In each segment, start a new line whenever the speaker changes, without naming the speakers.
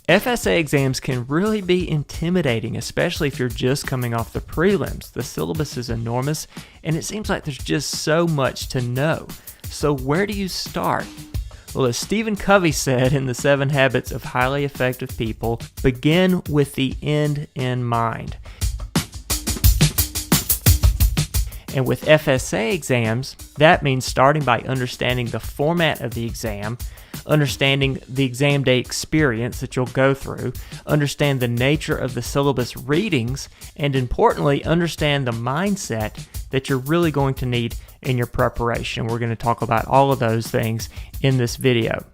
FSA exams can really be intimidating, especially if you're just coming off the prelims. The syllabus is enormous, and it seems like there's just so much to know. So where do you start? Well, as Stephen Covey said in The 7 Habits of Highly Effective People, begin with the end in mind. And with FSA exams, that means starting by understanding the format of the exam, understanding the exam day experience that you'll go through, understand the nature of the syllabus readings, and importantly, understand the mindset that you're really going to need in your preparation. We're going to talk about all of those things in this video.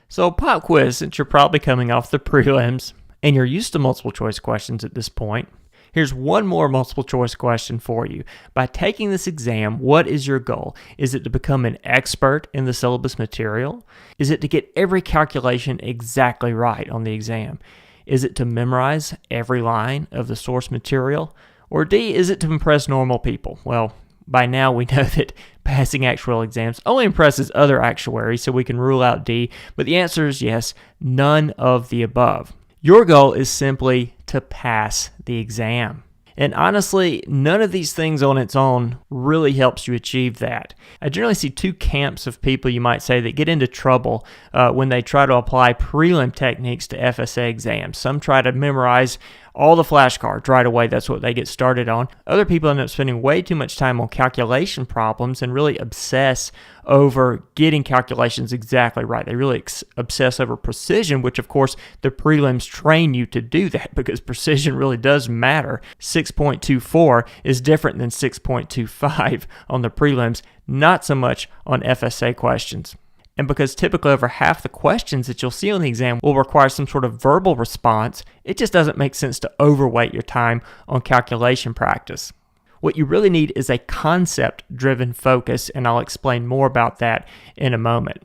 So pop quiz, since you're probably coming off the prelims and you're used to multiple choice questions at this point, here's one more multiple choice question for you. By taking this exam, what is your goal? Is it to become an expert in the syllabus material? Is it to get every calculation exactly right on the exam? Is it to memorize every line of the source material? Or D, is it to impress normal people? Well, by now we know that passing actuarial exams only impresses other actuaries, so we can rule out D, but the answer is yes, none of the above. Your goal is simply to pass the exam. And honestly, none of these things on its own really helps you achieve that. I generally see two camps of people, you might say, that get into trouble when they try to apply prelim techniques to FSA exams. Some try to memorize all the flashcards right away. That's what they get started on. Other people end up spending way too much time on calculation problems and really obsess over getting calculations exactly right. They really obsess over precision, which of course the prelims train you to do that because precision really does matter. 6.24 is different than 6.25 on the prelims, not so much on FSA questions. And because typically over half the questions that you'll see on the exam will require some sort of verbal response, it just doesn't make sense to overweight your time on calculation practice. What you really need is a concept-driven focus, and I'll explain more about that in a moment.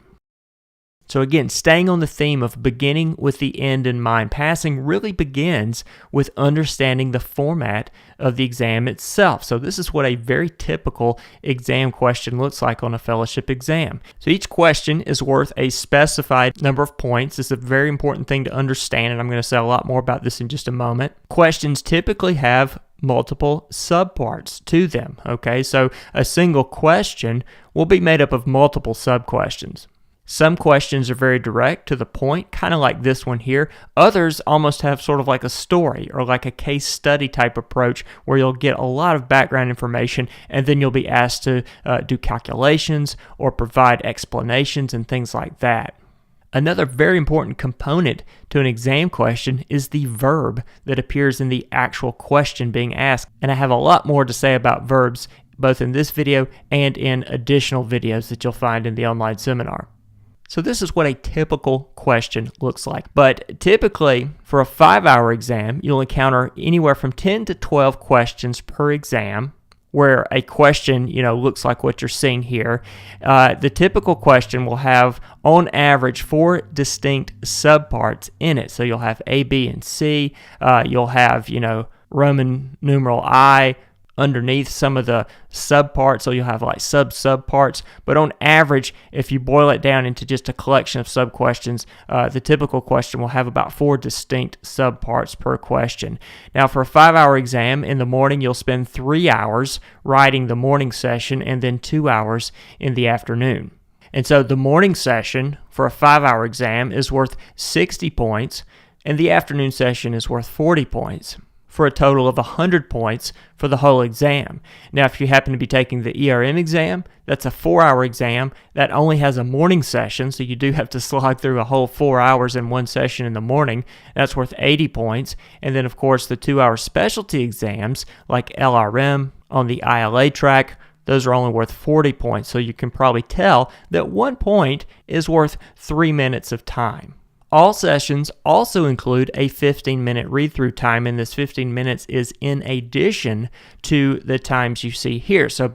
So again, staying on the theme of beginning with the end in mind, passing really begins with understanding the format of the exam itself. So this is what a very typical exam question looks like on a fellowship exam. So each question is worth a specified number of points. This is a very important thing to understand, and I'm going to say a lot more about this in just a moment. Questions typically have multiple subparts to them, okay? So a single question will be made up of multiple sub-questions. Some questions are very direct to the point, kind of like this one here. Others almost have sort of like a story or like a case study type approach where you'll get a lot of background information and then you'll be asked to do calculations or provide explanations and things like that. Another very important component to an exam question is the verb that appears in the actual question being asked. And I have a lot more to say about verbs both in this video and in additional videos that you'll find in the online seminar. So this is what a typical question looks like. But typically, for a 5-hour exam, you'll encounter anywhere from 10 to 12 questions per exam, where a question, looks like what you're seeing here. The typical question will have, on average, 4 distinct subparts in it. So you'll have A, B, and C. You'll have, Roman numeral I, underneath some of the subparts, so you'll have like subparts. But on average, if you boil it down into just a collection of sub-questions, the typical question will have about 4 distinct subparts per question. Now, for a 5-hour exam, in the morning, you'll spend 3 hours writing the morning session and then 2 hours in the afternoon. And so the morning session for a 5-hour exam is worth 60 points, and the afternoon session is worth 40 points. For a total of 100 points for the whole exam. Now, if you happen to be taking the ERM exam, that's a 4-hour exam that only has a morning session, so you do have to slog through a whole 4 hours in one session in the morning. That's worth 80 points. And then, of course, the 2-hour specialty exams, like LRM on the ILA track, those are only worth 40 points, so you can probably tell that 1 point is worth 3 minutes of time. All sessions also include a 15-minute read-through time, and this 15 minutes is in addition to the times you see here. So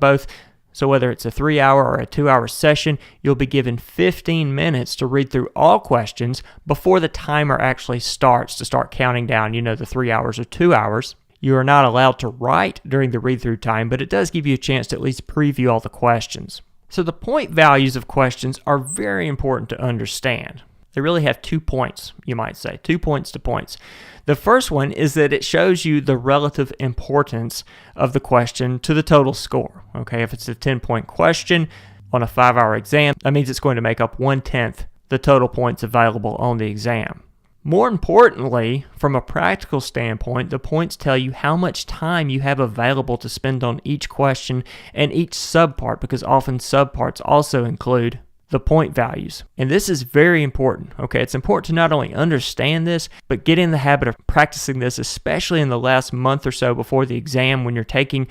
whether it's a 3-hour or a 2-hour session, you'll be given 15 minutes to read through all questions before the timer actually starts to start counting down, the 3 hours or 2 hours. You are not allowed to write during the read-through time, but it does give you a chance to at least preview all the questions. So the point values of questions are very important to understand. they really have 2 points, you might say, 2 points to points. The first one is that it shows you the relative importance of the question to the total score. Okay, if it's a 10-point question on a 5-hour exam, that means it's going to make up 1/10 the total points available on the exam. More importantly, from a practical standpoint, the points tell you how much time you have available to spend on each question and each subpart, because often subparts also include the point values. And this is very important. Okay, it's important to not only understand this, but get in the habit of practicing this, especially in the last month or so before the exam when you're taking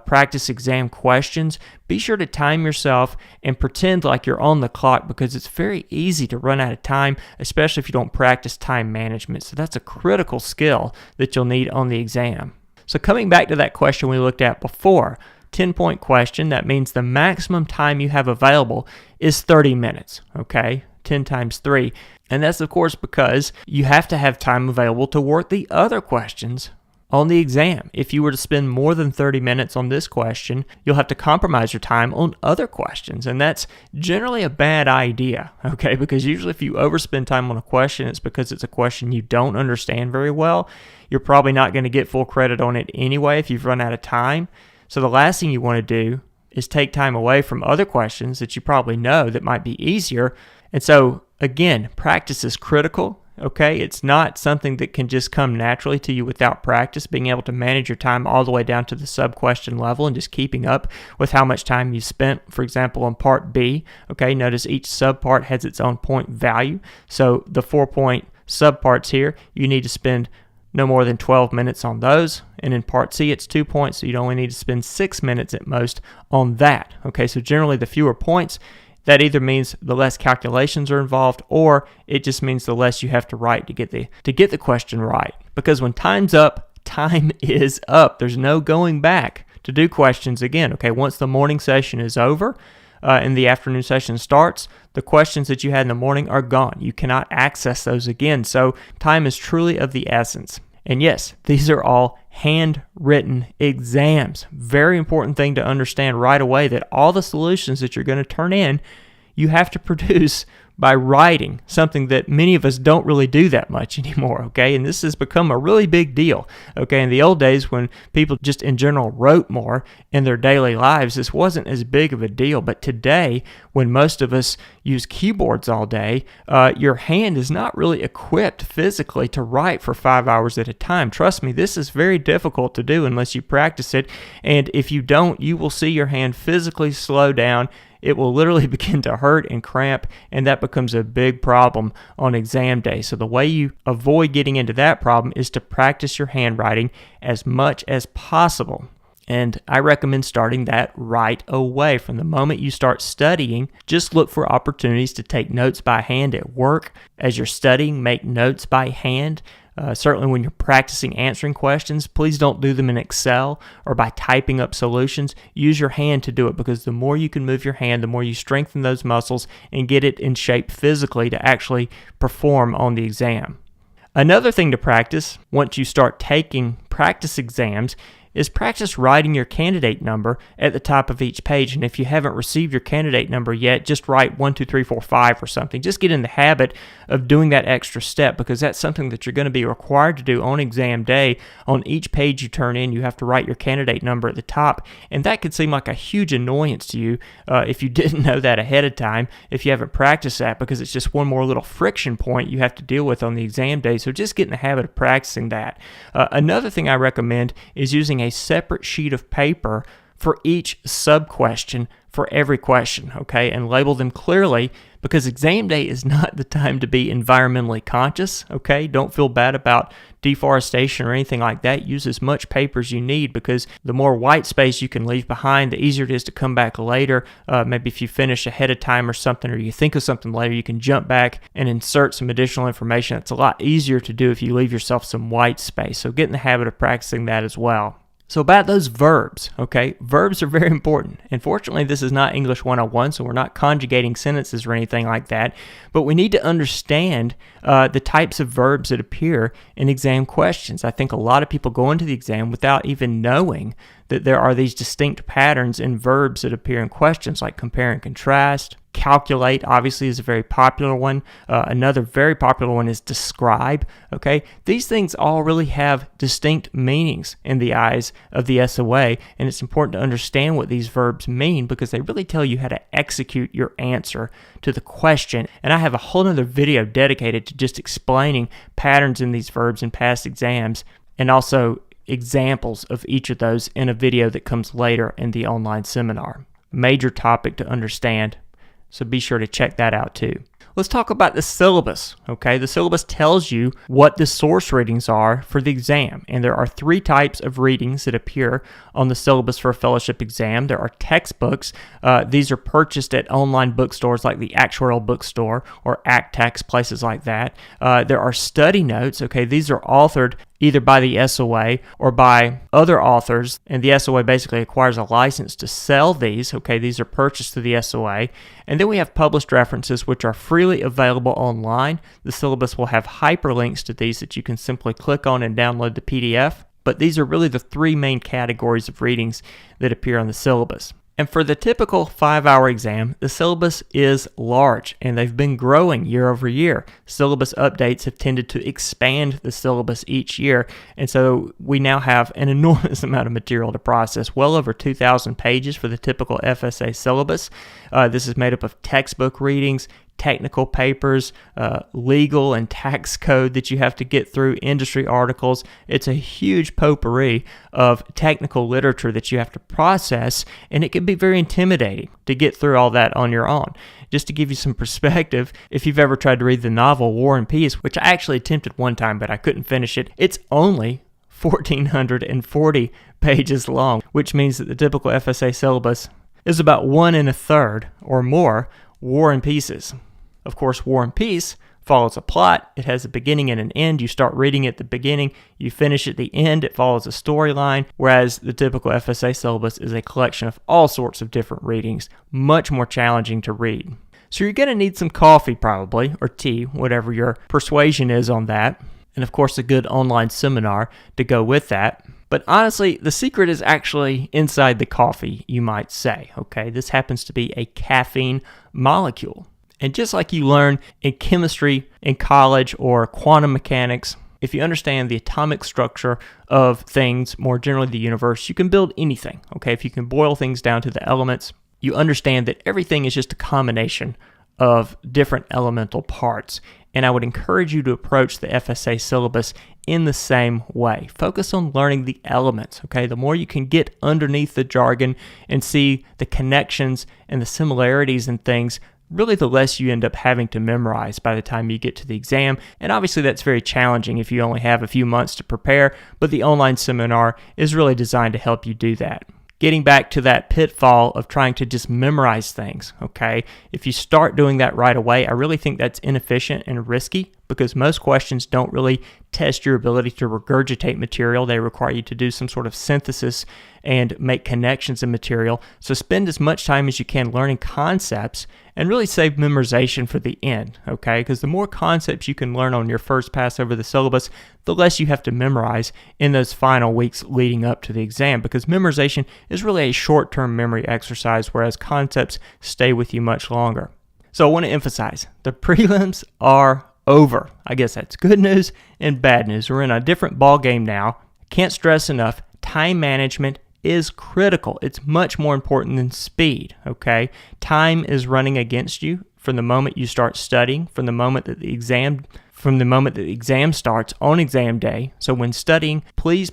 practice exam questions. Be sure to time yourself and pretend like you're on the clock, because it's very easy to run out of time, especially if you don't practice time management. So that's a critical skill that you'll need on the exam. So coming back to that question we looked at before, 10-point question, that means the maximum time you have available is 30 minutes, okay? 10 times 3. And that's, of course, because you have to have time available to work the other questions on the exam. If you were to spend more than 30 minutes on this question, you'll have to compromise your time on other questions. And that's generally a bad idea, okay? Because usually if you overspend time on a question, it's because it's a question you don't understand very well. You're probably not going to get full credit on it anyway if you've run out of time. So the last thing you want to do is take time away from other questions that you probably know that might be easier. And so, again, practice is critical, okay? It's not something that can just come naturally to you without practice. Being able to manage your time all the way down to the sub-question level and just keeping up with how much time you spent, for example, on Part B, okay? Notice each subpart has its own point value. So the 4-point subparts here, you need to spend no more than 12 minutes on those. And in Part C, it's 2 points, so you'd only need to spend 6 minutes at most on that. Okay, so generally the fewer points, that either means the less calculations are involved, or it just means the less you have to write to get the question right. Because when time's up, time is up. There's no going back to do questions again. Okay, once the morning session is over, and the afternoon session starts, the questions that you had in the morning are gone. You cannot access those again. So time is truly of the essence. And yes, these are all handwritten exams. Very important thing to understand right away, that all the solutions that you're going to turn in, you have to produce by writing, something that many of us don't really do that much anymore, okay? And this has become a really big deal, okay? In the old days, when people just in general wrote more in their daily lives, this wasn't as big of a deal. But today, when most of us use keyboards all day, your hand is not really equipped physically to write for 5 hours at a time. Trust me, this is very difficult to do unless you practice it. And if you don't, you will see your hand physically slow down. It will literally begin to hurt and cramp, and that becomes a big problem on exam day. So the way you avoid getting into that problem is to practice your handwriting as much as possible. And I recommend starting that right away. From the moment you start studying, just look for opportunities to take notes by hand at work. As you're studying, make notes by hand. Certainly when you're practicing answering questions, please don't do them in Excel or by typing up solutions. Use your hand to do it, because the more you can move your hand, the more you strengthen those muscles and get it in shape physically to actually perform on the exam. Another thing to practice once you start taking practice exams is practice writing your candidate number at the top of each page. And if you haven't received your candidate number yet, just write 1, 2, 3, 4, 5 or something. Just get in the habit of doing that extra step, because that's something that you're going to be required to do on exam day. On each page you turn in, you have to write your candidate number at the top. And that could seem like a huge annoyance to you if you didn't know that ahead of time, if you haven't practiced that, because it's just one more little friction point you have to deal with on the exam day. So just get in the habit of practicing that. Another thing I recommend is using a separate sheet of paper for each sub-question for every question, okay, and label them clearly, because exam day is not the time to be environmentally conscious, okay? Don't feel bad about deforestation or anything like that. Use as much paper as you need, because the more white space you can leave behind, the easier it is to come back later. Maybe if you finish ahead of time or something, or you think of something later, you can jump back and insert some additional information. It's a lot easier to do if you leave yourself some white space. So get in the habit of practicing that as well. So about those verbs, okay, verbs are very important. And fortunately, this is not English 101, so we're not conjugating sentences or anything like that. But we need to understand the types of verbs that appear in exam questions. I think a lot of people go into the exam without even knowing that there are these distinct patterns in verbs that appear in questions, like compare and contrast. Calculate, obviously, is a very popular one. Another very popular one is describe. Okay, these things all really have distinct meanings in the eyes of the SOA, and it's important to understand what these verbs mean because they really tell you how to execute your answer to the question. And I have a whole other video dedicated to just explaining patterns in these verbs in past exams, and also examples of each of those in a video that comes later in the online seminar. Major topic to understand. So be sure to check that out too. Let's talk about the syllabus, okay? The syllabus tells you what the source readings are for the exam, and there are 3 types of readings that appear on the syllabus for a fellowship exam. There are textbooks. These are purchased at online bookstores like the Actuarial bookstore or ACTEX, places like that. There are study notes, okay? These are authored either by the SOA or by other authors, and the SOA basically acquires a license to sell these, okay? These are purchased through the SOA. And then we have published references, which are freely available online. The syllabus will have hyperlinks to these that you can simply click on and download the PDF. But these are really the 3 main categories of readings that appear on the syllabus. And for the typical 5-hour exam, the syllabus is large, and they've been growing year over year. Syllabus updates have tended to expand the syllabus each year, and so we now have an enormous amount of material to process, well over 2,000 pages for the typical FSA syllabus. This is made up of textbook readings, technical papers, legal and tax code that you have to get through, industry articles. It's a huge potpourri of technical literature that you have to process, and it can be very intimidating to get through all that on your own. Just to give you some perspective, if you've ever tried to read the novel War and Peace, which I actually attempted one time, but I couldn't finish it, it's only 1,440 pages long, which means that the typical FSA syllabus is about 1 1/3 or more War and Pieces. Of course, War and Peace follows a plot. It has a beginning and an end. You start reading at the beginning, you finish at the end. It follows a storyline, whereas the typical FSA syllabus is a collection of all sorts of different readings, much more challenging to read. So you're going to need some coffee probably, or tea, whatever your persuasion is on that. And of course, a good online seminar to go with that. But honestly, the secret is actually inside the coffee, you might say, okay? This happens to be a caffeine molecule. And just like you learn in chemistry in college or quantum mechanics, if you understand the atomic structure of things, more generally the universe, you can build anything, okay? If you can boil things down to the elements, you understand that everything is just a combination of different elemental parts. And I would encourage you to approach the FSA syllabus in the same way. Focus on learning the elements, okay? The more you can get underneath the jargon and see the connections and the similarities in things, really the less you end up having to memorize by the time you get to the exam. And obviously that's very challenging if you only have a few months to prepare, but the online seminar is really designed to help you do that. Getting back to that pitfall of trying to just memorize things, okay? If you start doing that right away, I really think that's inefficient and risky because most questions don't really test your ability to regurgitate material. They require you to do some sort of synthesis and make connections in material. So spend as much time as you can learning concepts and really save memorization for the end, okay? Because the more concepts you can learn on your first pass over the syllabus, the less you have to memorize in those final weeks leading up to the exam, because memorization is really a short-term memory exercise, whereas concepts stay with you much longer. So I want to emphasize, the prelims are over. I guess that's good news and bad news. We're in a different ball game now. Can't stress enough, time management is critical. It's much more important than speed, okay? Time is running against you from the moment you start studying, from the moment that the exam starts on exam day. So when studying, please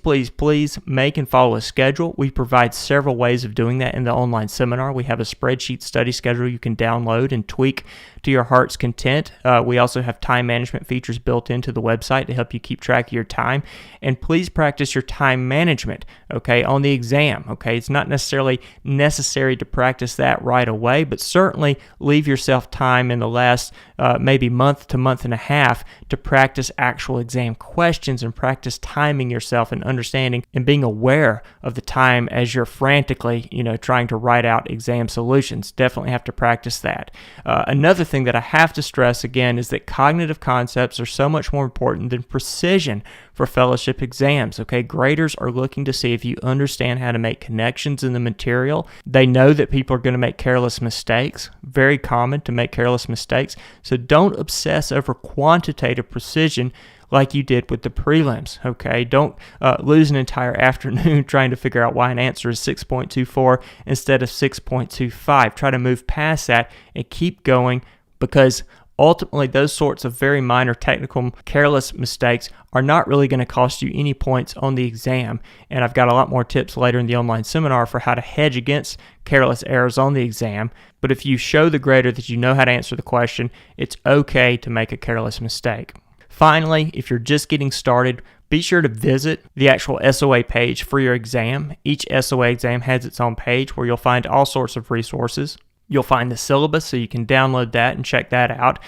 make and follow a schedule. We provide several ways of doing that in the online seminar. We have a spreadsheet study schedule you can download and tweak to your heart's content. We also have time management features built into the website to help you keep track of your time. And please practice your time management, okay, on the exam, okay? It's not necessarily necessary to practice that right away, but certainly leave yourself time in the last maybe month to month and a half to practice actual exam questions and practice timing yourself and understanding and being aware of the time as you're frantically, trying to write out exam solutions. Definitely have to practice that. Another thing that I have to stress again is that cognitive concepts are so much more important than precision for fellowship exams. Okay, graders are looking to see if you understand how to make connections in the material. They know that people are going to make careless mistakes. Very common to make careless mistakes. So don't obsess over quantitative precision like you did with the prelims, okay? Don't lose an entire afternoon trying to figure out why an answer is 6.24 instead of 6.25. Try to move past that and keep going, because ultimately those sorts of very minor technical careless mistakes are not really going to cost you any points on the exam. And I've got a lot more tips later in the online seminar for how to hedge against careless errors on the exam. But if you show the grader that you know how to answer the question, it's okay to make a careless mistake. Finally, if you're just getting started, be sure to visit the actual SOA page for your exam. Each SOA exam has its own page where you'll find all sorts of resources. You'll find the syllabus, so you can download that and check that out.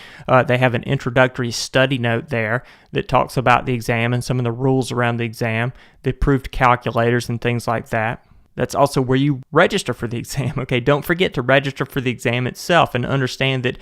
They have an introductory study note there that talks about the exam and some of the rules around the exam, the approved calculators and things like that. That's also where you register for the exam. Okay, don't forget to register for the exam itself, and understand that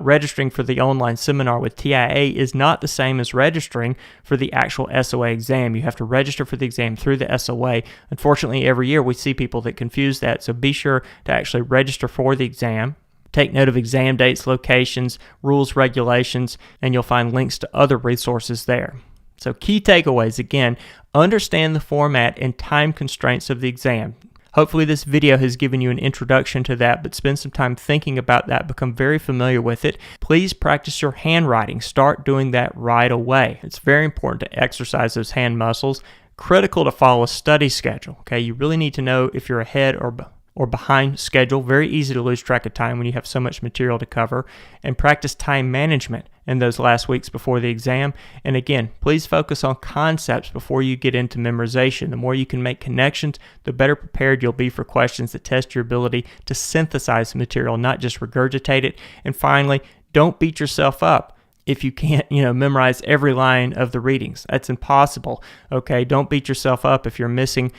registering for the online seminar with TIA is not the same as registering for the actual SOA exam. You have to register for the exam through the SOA. Unfortunately, every year we see people that confuse that, so be sure to actually register for the exam. Take note of exam dates, locations, rules, regulations, and you'll find links to other resources there. So key takeaways, again, understand the format and time constraints of the exam. Hopefully this video has given you an introduction to that, but spend some time thinking about that, become very familiar with it. Please practice your handwriting. Start doing that right away. It's very important to exercise those hand muscles. Critical to follow a study schedule. Okay, you really need to know if you're ahead or behind schedule. Very easy to lose track of time when you have so much material to cover. And practice time management in those last weeks before the exam. And again, please focus on concepts before you get into memorization. The more you can make connections, the better prepared you'll be for questions that test your ability to synthesize material, not just regurgitate it. And finally, don't beat yourself up if you can't, memorize every line of the readings. That's impossible. Okay, don't beat yourself up if you're making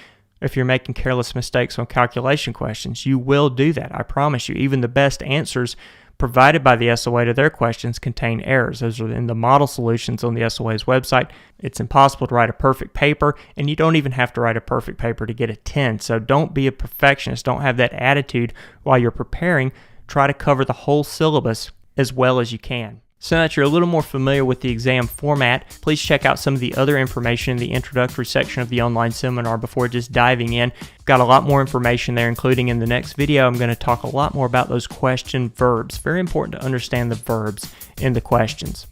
careless mistakes on calculation questions. You will do that, I promise you. Even the best answers provided by the SOA to their questions contain errors. Those are in the model solutions on the SOA's website. It's impossible to write a perfect paper, and you don't even have to write a perfect paper to get a 10. So don't be a perfectionist. Don't have that attitude while you're preparing. Try to cover the whole syllabus as well as you can. So now that you're a little more familiar with the exam format, please check out some of the other information in the introductory section of the online seminar before just diving in. I've got a lot more information there, including in the next video, I'm going to talk a lot more about those question verbs. Very important to understand the verbs in the questions.